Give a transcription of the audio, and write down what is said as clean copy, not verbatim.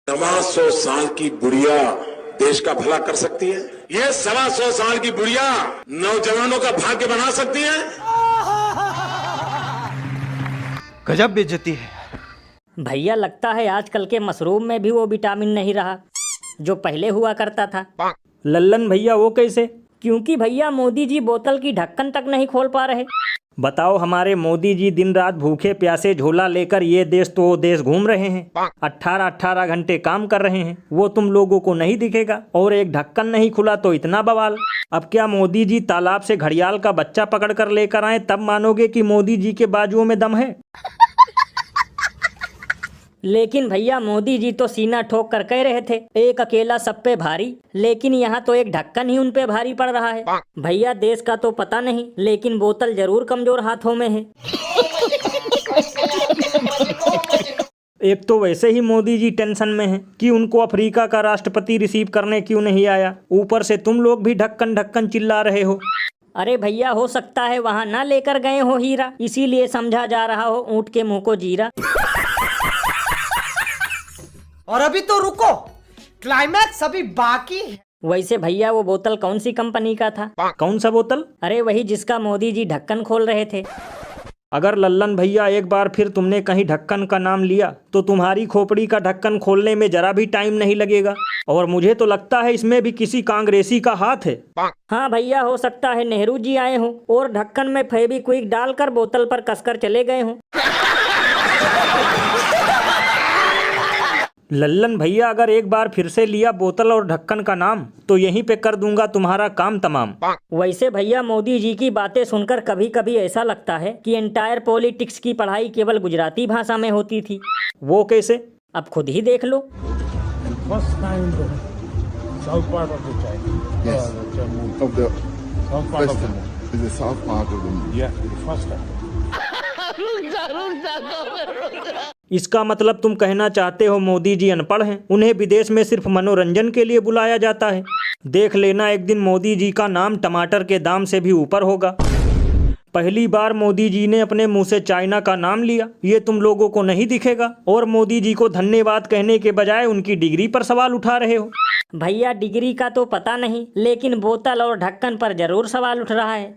125 साल की बुढ़िया देश का भला कर सकती है। ये 125 साल की बुढ़िया नौजवानों का भाग्य बना सकती है। गजब बेइज्जती है। भैया लगता है आजकल के मशरूम में भी वो विटामिन नहीं रहा जो पहले हुआ करता था। लल्लन भैया वो कैसे? क्योंकि भैया मोदी जी बोतल की ढक्कन तक नहीं खोल पा रहे। बताओ, हमारे मोदी जी दिन रात भूखे प्यासे झोला लेकर ये देश तो वो देश घूम रहे हैं, 18-18 घंटे काम कर रहे हैं, वो तुम लोगों को नहीं दिखेगा। और एक ढक्कन नहीं खुला तो इतना बवाल। अब क्या मोदी जी तालाब से घड़ियाल का बच्चा पकड़ कर लेकर आए तब मानोगे कि मोदी जी के बाजुओं में दम है? लेकिन भैया मोदी जी तो सीना ठोक कर कह रहे थे एक अकेला सब पे भारी, लेकिन यहाँ तो एक ढक्कन ही उन पे भारी पड़ रहा है। भैया देश का तो पता नहीं, लेकिन बोतल जरूर कमजोर हाथों में है। एक तो वैसे ही मोदी जी टेंशन में हैं कि उनको अफ्रीका का राष्ट्रपति रिसीव करने क्यों नहीं आया, ऊपर से तुम लोग भी ढक्कन ढक्कन चिल्ला रहे हो। अरे भैया हो सकता है वहाँ ना लेकर गए हो हीरा, इसीलिए समझा जा रहा हो ऊँट के मुंह को जीरा। और अभी तो रुको, क्लाइमैक्स अभी बाकी है। वैसे भैया वो बोतल कौन सी कंपनी का था? कौन सा बोतल? अरे वही जिसका मोदी जी ढक्कन खोल रहे थे। अगर लल्लन भैया एक बार फिर तुमने कहीं ढक्कन का नाम लिया तो तुम्हारी खोपड़ी का ढक्कन खोलने में जरा भी टाइम नहीं लगेगा। और मुझे तो लगता है इसमें भी किसी कांग्रेसी का हाथ है। हाँ भैया हो सकता है नेहरू जी आए हों और ढक्कन में फेविक्विक डालकर बोतल पर कसकर चले गए हों। लल्लन भैया अगर एक बार फिर से लिया बोतल और ढक्कन का नाम तो यहीं पे कर दूंगा तुम्हारा काम तमाम। वैसे भैया मोदी जी की बातें सुनकर कभी कभी ऐसा लगता है कि एंटायर पॉलिटिक्स की पढ़ाई केवल गुजराती भाषा में होती थी। वो कैसे? अब खुद ही देख लो। इसका मतलब तुम कहना चाहते हो मोदी जी अनपढ़ हैं, उन्हें विदेश में सिर्फ मनोरंजन के लिए बुलाया जाता है। देख लेना एक दिन मोदी जी का नाम टमाटर के दाम से भी ऊपर होगा। पहली बार मोदी जी ने अपने मुंह से चाइना का नाम लिया, ये तुम लोगों को नहीं दिखेगा और मोदी जी को धन्यवाद कहने के बजाय उनकी डिग्री पर सवाल उठा रहे हो। भैया डिग्री का तो पता नहीं, लेकिन बोतल और ढक्कन पर जरूर सवाल उठ रहा है।